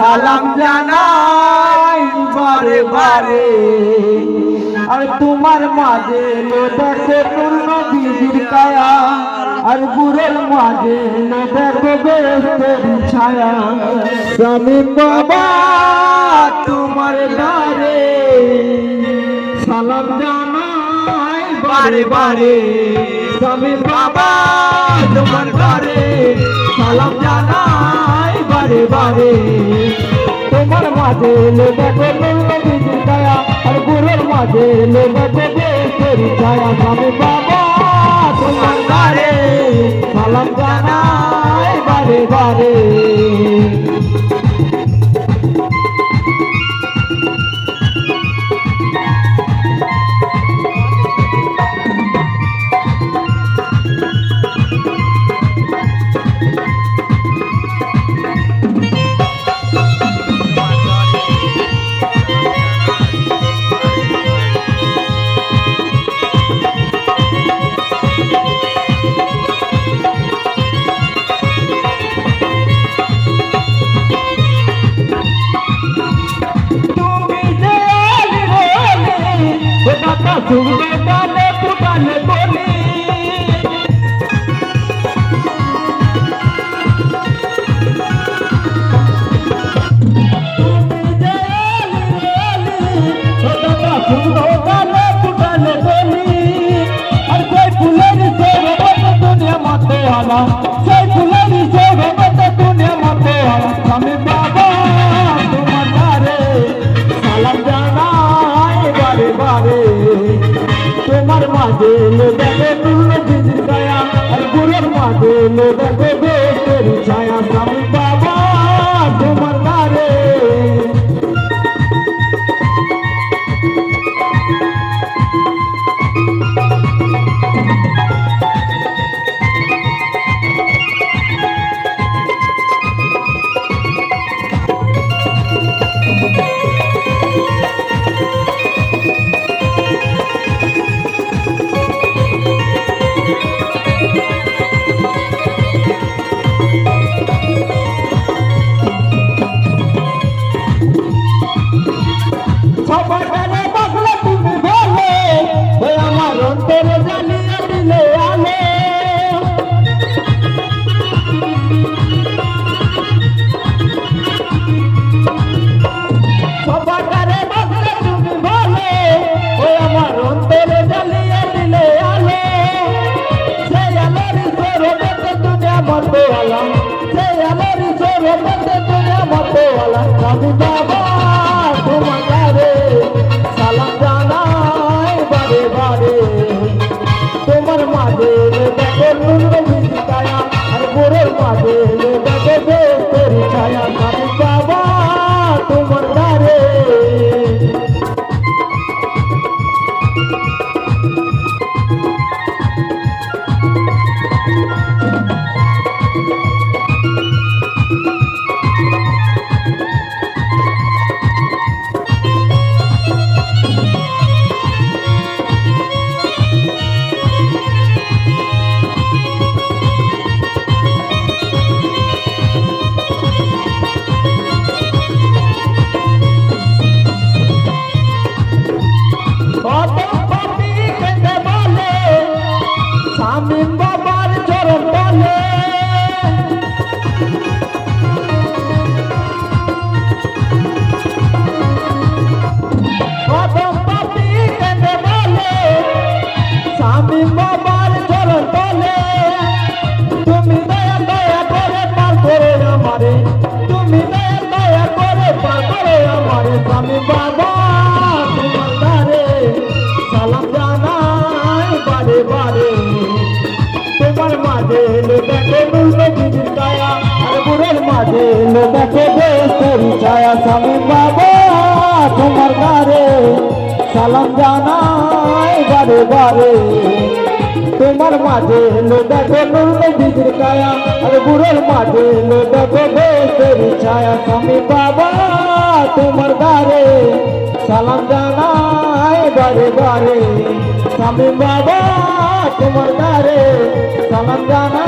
সালাম জানাই বারে বারে। আর তোমার মাঝে দেখো নূর নবীর কায়া, আর বুড়োর মাঝে দেখো বেহেশতের ছায়া। শামীম বাবা তোমার দ্বারে সালাম জানাই বারে বারে। শামীম বাবা তোমার দ্বারে সালাম জানাই বারে বারে। তোমার মাঝে দেখো নূর নবীর কায়া, আর বুড়োর মাঝে দেখো বেহেশতের ছায়া। শামীম বাবা তোমার দ্বারে সালাম জানাই বারে বারে। सुनते गाने पुराने बोली पुराने बोली। और कोई फुलेरी से दुनिया मते आला, कोई फुलेरी से दुनिया मते आला। शामीम बाबा तुम्हार द्वारे सालाम জানাই বারে বারে। তোমার মাঝে দেখো নূর নবীর কায়া, আর বুড়োর মাঝে দেখো বেহেশতের ছায়া। শামীম বাবা তোমার দ্বারে সবার গানে বাজলে তুমি বলে, ওই আমার অন্তরে জ্বালিয়ে দিলে আলো। সবার গানে বাজলে তুমি বলে, ওই আমার অন্তরে জ্বালিয়ে দিলে আলো। সেই আলোর সরবতে দুনিয়া মতো আলা, সেই আলোর সরবতে দুনিয়া মতো আলা। শামীম বাবা তোমার দ্বারে সালাম জানাই বারে বারে। তোমার মাঝে দেখো নূর নবীর কায়া, আর বুড়োর মাঝে দেখো বেহেশতের ছায়া। শামীম বাবা তোমার দ্বারে শামীম বাবার চরণ তলে। শামীম বাবার চরণ তলে। তুমি দয়া দয়া করে পার করে আমারে, তুমি দয়া দয়া করে পার করে আমারে। শামীম বাবা তোমার দ্বারে সালাম জানাই বারে বারে। তোমার মাঝে দেখো নূর নবীর কায়া, আর বুড়োর মাঝে দেখো বেহেশতের ছায়া। শামীম বাবা তোমার দ্বারে সালাম জানাই বারে বারে। তোমার মাঝে দেখো নূর নবীর কায়া, আর বুড়োর মাঝে দেখো বেহেশতের ছায়া। শামীম বাবা তোমার দ্বারে সালাম জানাই বারে বারে। শামীম বাবা তোমার দ্বারে সালাম জানাই।